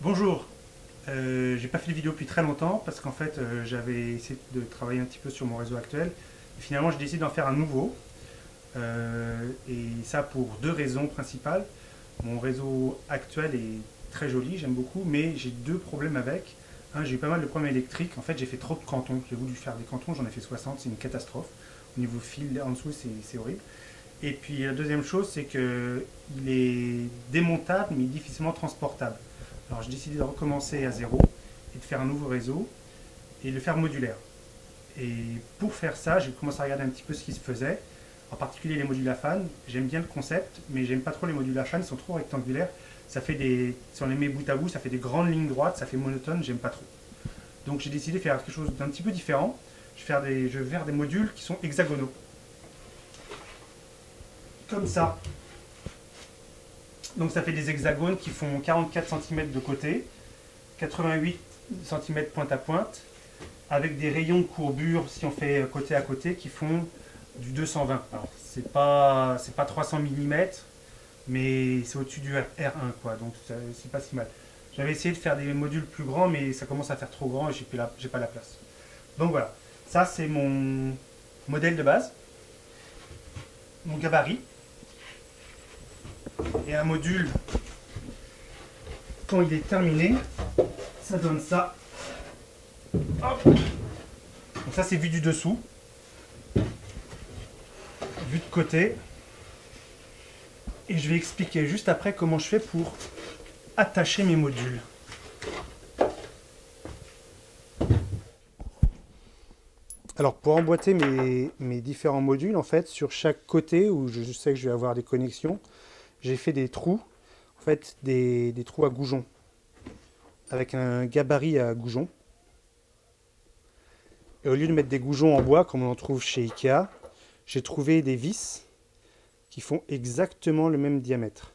Bonjour, j'ai pas fait de vidéo depuis très longtemps parce qu'en fait j'avais essayé de travailler un petit peu sur mon réseau actuel et finalement j'ai décidé d'en faire un nouveau et ça pour deux raisons principales. Mon réseau actuel est très joli, j'aime beaucoup, mais j'ai deux problèmes avec. Un, j'ai eu pas mal de problèmes électriques. En fait, j'ai fait trop de cantons. J'ai voulu faire des cantons, j'en ai fait 60, c'est une catastrophe. Au niveau fil en dessous, c'est horrible. Et puis la deuxième chose, c'est que il est démontable mais difficilement transportable. Alors j'ai décidé de recommencer à zéro et de faire un nouveau réseau et de le faire modulaire. Et pour faire ça, j'ai commencé à regarder un petit peu ce qui se faisait, en particulier les modules AFAN. J'aime bien le concept, mais j'aime pas trop les modules AFAN, ils sont trop rectangulaires. Ça fait des, si on les met bout à bout, ça fait des grandes lignes droites, ça fait monotone, j'aime pas trop. Donc j'ai décidé de faire quelque chose d'un petit peu différent. Je vais faire des modules qui sont hexagonaux. Comme ça. Donc ça fait des hexagones qui font 44 cm de côté, 88 cm pointe à pointe, avec des rayons de courbure, si on fait côté à côté, qui font du 220. Alors c'est pas 300 mm, mais c'est au-dessus du R1, quoi, donc c'est pas si mal. J'avais essayé de faire des modules plus grands, mais ça commence à faire trop grand et j'ai pas la place. Donc voilà, ça c'est mon modèle de base, mon gabarit, et un module, quand il est terminé, ça donne ça. Hop. Donc ça c'est vu du dessous, vu de côté. Et je vais expliquer juste après comment je fais pour attacher mes modules. Alors pour emboîter mes différents modules, en fait, sur chaque côté où je sais que je vais avoir des connexions, j'ai fait des trous, en fait des trous à goujons, avec un gabarit à goujons. Et au lieu de mettre des goujons en bois, comme on en trouve chez Ikea, j'ai trouvé des vis qui font exactement le même diamètre.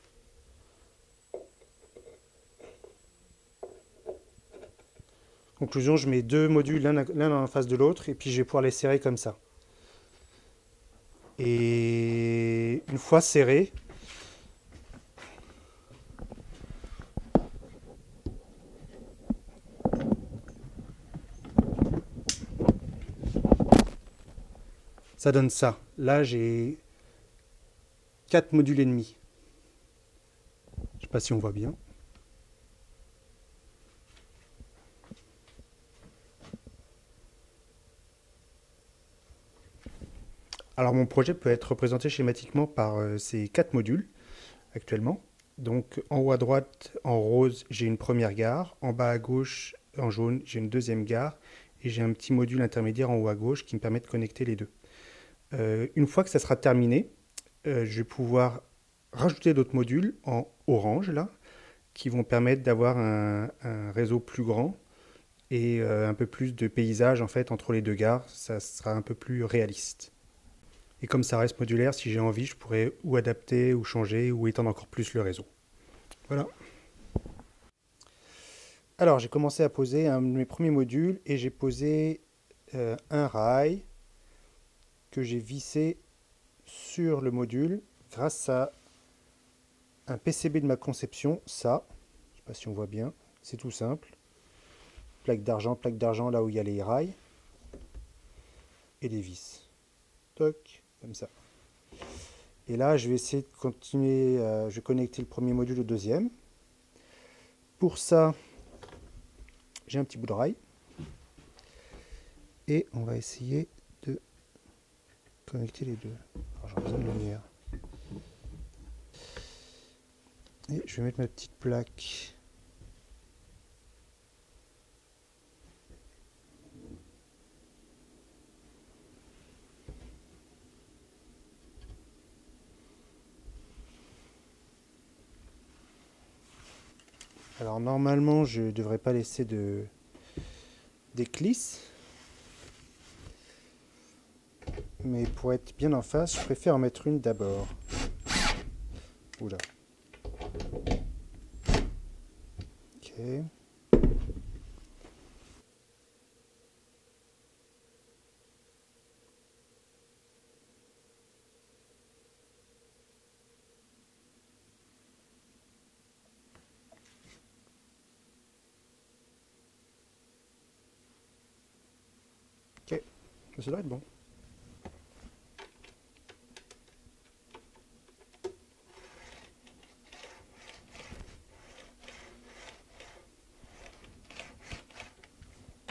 Conclusion, je mets deux modules l'un en face de l'autre et puis je vais pouvoir les serrer comme ça. Et une fois serré, ça donne ça. Là, j'ai 4 modules et demi. Je sais pas si on voit bien. Alors mon projet peut être représenté schématiquement par ces 4 modules actuellement. Donc en haut à droite, en rose, j'ai une première gare. En bas à gauche, en jaune, j'ai une deuxième gare. Et j'ai un petit module intermédiaire en haut à gauche qui me permet de connecter les deux. Une fois que ça sera terminé, je vais pouvoir rajouter d'autres modules en orange là, qui vont permettre d'avoir un réseau plus grand et un peu plus de paysage en fait entre les deux gares. Ça sera un peu plus réaliste. Et comme ça reste modulaire, si j'ai envie, je pourrais ou adapter, ou changer, ou étendre encore plus le réseau. Voilà. Alors, j'ai commencé à poser un de mes premiers modules et j'ai posé un rail que j'ai vissé sur le module grâce à un PCB de ma conception. Ça, je ne sais pas si on voit bien, c'est tout simple. Plaque d'argent là où il y a les rails et les vis. Toc, comme ça. Et là, je vais essayer de continuer, je vais connecter le premier module au deuxième. Pour ça, j'ai un petit bout de rail. Et on va essayer de connecter les deux. Alors j'ai besoin de lumière. Et je vais mettre ma petite plaque. Alors normalement, je ne devrais pas laisser d'éclisse. Mais pour être bien en face, je préfère en mettre une d'abord. Oula. Ok. Ça doit être bon.